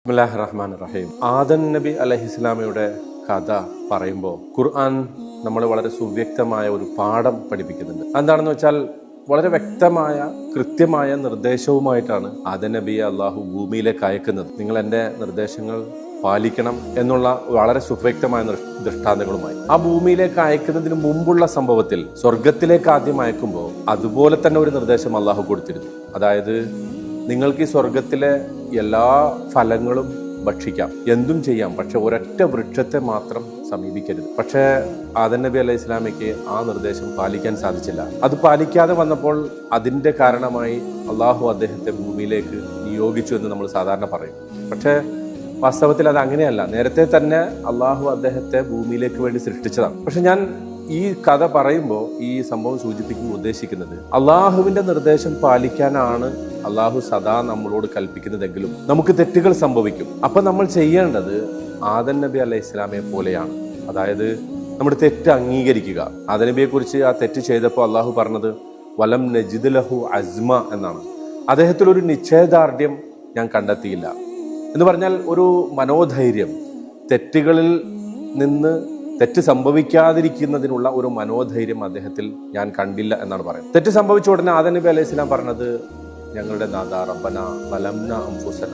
ബിസ്മില്ലാഹിർ റഹ്മാനിർ റഹീം. ആദം നബി അലൈഹിസ്സലാമയുടെ കഥ പറയുമ്പോൾ ഖുർആൻ നമ്മൾ വളരെ സുവ്യക്തമായ ഒരു പാഠം പഠിപ്പിക്കുന്നുണ്ട്. എന്താണെന്ന് വെച്ചാൽ വളരെ വ്യക്തമായ കൃത്യമായ നിർദ്ദേശവുമായിട്ടാണ് ആദം നബിയെ അള്ളാഹു ഭൂമിയിലേക്ക് അയക്കുന്നത്. നിങ്ങൾ എൻ്റെ നിർദ്ദേശങ്ങൾ പാലിക്കണം എന്നുള്ള വളരെ സുവ്യക്തമായ ദൃഷ്ടാന്തങ്ങളുമായി ആ ഭൂമിയിലേക്ക് അയക്കുന്നതിന് മുമ്പുള്ള സംഭവത്തിൽ സ്വർഗത്തിലേക്ക് ആദ്യം അയക്കുമ്പോൾ അതുപോലെ തന്നെ ഒരു നിർദ്ദേശം അള്ളാഹു കൊടുത്തിരുന്നു. അതായത് നിങ്ങൾക്ക് ഈ സ്വർഗത്തിലെ എല്ലാ ഫലങ്ങളും ഭക്ഷിക്കാം, എന്തും ചെയ്യാം, പക്ഷെ ഒരൊറ്റ വൃക്ഷത്തെ മാത്രം സമീപിക്കരുത്. പക്ഷേ ആദം നബി അലൈഹി ഇസ്ലാമിക്ക് ആ നിർദ്ദേശം പാലിക്കാൻ സാധിച്ചില്ല. അത് പാലിക്കാതെ വന്നപ്പോൾ അതിന്റെ കാരണമായി അള്ളാഹു അദ്ദേഹത്തെ ഭൂമിയിലേക്ക് നിയോഗിച്ചു എന്ന് നമ്മൾ സാധാരണ പറയും. പക്ഷേ വാസ്തവത്തിൽ അത് അങ്ങനെയല്ല. നേരത്തെ തന്നെ അള്ളാഹു അദ്ദേഹത്തെ ഭൂമിയിലേക്ക് വേണ്ടി സൃഷ്ടിച്ചതാണ്. പക്ഷെ ഞാൻ ഈ കഥ പറയുമ്പോൾ ഈ സംഭവം ഉദ്ദേശിക്കുന്നത് അള്ളാഹുവിന്റെ നിർദ്ദേശം പാലിക്കാനാണ് അള്ളാഹു സദാ നമ്മളോട് കൽപ്പിക്കുന്നതെങ്കിലും നമുക്ക് തെറ്റുകൾ സംഭവിക്കും. അപ്പൊ നമ്മൾ ചെയ്യേണ്ടത് ആദം നബി അലൈഹി ഇസ്ലാമിയെ പോലെയാണ്. അതായത് നമ്മുടെ തെറ്റ് അംഗീകരിക്കുക. ആദം നബിയെ കുറിച്ച് ആ തെറ്റ് ചെയ്തപ്പോൾ അള്ളാഹു പറഞ്ഞത് വലം നജിദ് ലഹു അസ്മ എന്നാണ്. അദ്ദേഹത്തിൽ ഒരു നിശ്ചയദാർഢ്യം ഞാൻ കണ്ടെത്തിയില്ല എന്ന് പറഞ്ഞാൽ ഒരു മനോധൈര്യം, തെറ്റുകളിൽ നിന്ന് തെറ്റ് സംഭവിക്കാതിരിക്കുന്നതിനുള്ള ഒരു മനോധൈര്യം അദ്ദേഹത്തിൽ ഞാൻ കണ്ടില്ല എന്നാണ് പറയുന്നത്. തെറ്റ് സംഭവിച്ച ഉടനെ ആദം നബി അലൈഹി സ്വലാം പറഞ്ഞത് ഞങ്ങളുടെ നാഥ റബ്ബന വലംന അൻഫുസന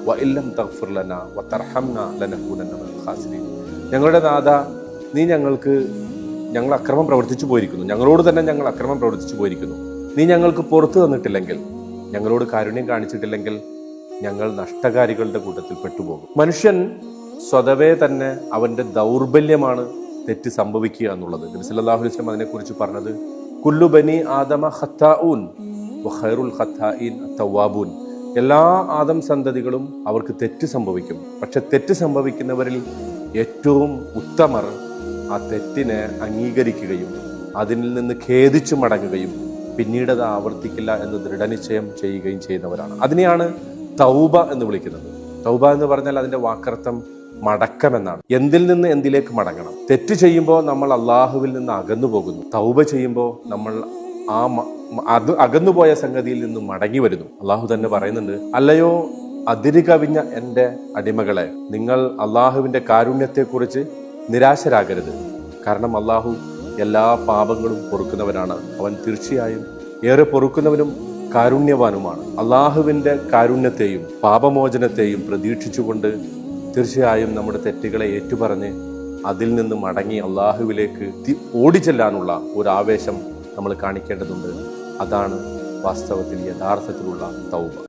വഇല്ലം തഗ്ഫിർ ലനാ വതർഹംന ലനകൂനന്ന മിനൽ ഖാസിരീൻ. ഞങ്ങളുടെ നാഥ, നീ ഞങ്ങൾ അക്രമം പ്രവർത്തിച്ചു പോയിരിക്കുന്നു, ഞങ്ങളോട് തന്നെ ഞങ്ങൾ അക്രമം പ്രവർത്തിച്ചു പോയിരിക്കുന്നു. നീ ഞങ്ങൾക്ക് പുറത്തു തന്നിട്ടില്ലെങ്കിൽ, ഞങ്ങളോട് കാരുണ്യം കാണിച്ചിട്ടില്ലെങ്കിൽ ഞങ്ങൾ നഷ്ടകാരികളുടെ കൂട്ടത്തിൽ പെട്ടുപോകും. മനുഷ്യൻ സ്വതവേ തന്നെ അവന്റെ ദൗർബല്യമാണ് തെറ്റ് സംഭവിക്കുക എന്നുള്ളത്. നബി സല്ലല്ലാഹു അലൈഹി വസല്ലം അതിനെക്കുറിച്ച് പറഞ്ഞത് കുല്ലു ബനി ആദമ ഖത്താഊൻ വഖൈറുൽ ഖത്താഈൻ അത്തവാബൂൻ. എല്ലാ ആദം സന്തതികളും അവർക്ക് തെറ്റ് സംഭവിക്കും, പക്ഷെ തെറ്റ് സംഭവിക്കുന്നവരിൽ ഏറ്റവും ഉത്തമർ ആ തെറ്റിനെ അംഗീകരിക്കുകയും അതിൽ നിന്ന് ഖേദിച്ചു മടങ്ങുകയും പിന്നീട് അത് ആവർത്തിക്കില്ല എന്ന് ദൃഢനിശ്ചയം ചെയ്യുകയും ചെയ്യുന്നവരാണ്. അതിനെയാണ് തൗബ എന്ന് വിളിക്കുന്നത്. തൗബ എന്ന് പറഞ്ഞാൽ അതിന്റെ വാക്കർത്ഥം മടക്കമെന്നാണ്. എന്തിൽ നിന്ന് എന്തിലേക്ക് മടങ്ങണം. തെറ്റ് ചെയ്യുമ്പോൾ നമ്മൾ അള്ളാഹുവിൽ നിന്ന് അകന്നു പോകുന്നു. തൗബ ചെയ്യുമ്പോൾ നമ്മൾ അത് അകന്നുപോയ സംഗതിയിൽ നിന്ന് മടങ്ങി വരുന്നു. അള്ളാഹു തന്നെ പറയുന്നുണ്ട്, അല്ലയോ അതിര് കവിഞ്ഞ എൻ്റെ അടിമകളെ, നിങ്ങൾ അള്ളാഹുവിന്റെ കാരുണ്യത്തെക്കുറിച്ച് നിരാശരാകരുത്. കാരണം അള്ളാഹു എല്ലാ പാപങ്ങളും പൊറുക്കുന്നവനാണ്. അവൻ തീർച്ചയായും ഏറെ പൊറുക്കുന്നവനും കാരുണ്യവാനുമാണ്. അള്ളാഹുവിന്റെ കാരുണ്യത്തെയും പാപമോചനത്തെയും പ്രതീക്ഷിച്ചുകൊണ്ട് തീർച്ചയായും നമ്മുടെ തെറ്റുകളെ ഏറ്റുപറഞ്ഞ് അതിൽ നിന്ന് മടങ്ങി അള്ളാഹുവിലേക്ക് ഓടിച്ചെല്ലാനുള്ള ഒരു ആവേശം നമ്മൾ കാണിക്കേണ്ടതുണ്ട്. അതാണ് വാസ്തവത്തിൽ യഥാർത്ഥത്തിലുള്ള തൗബ.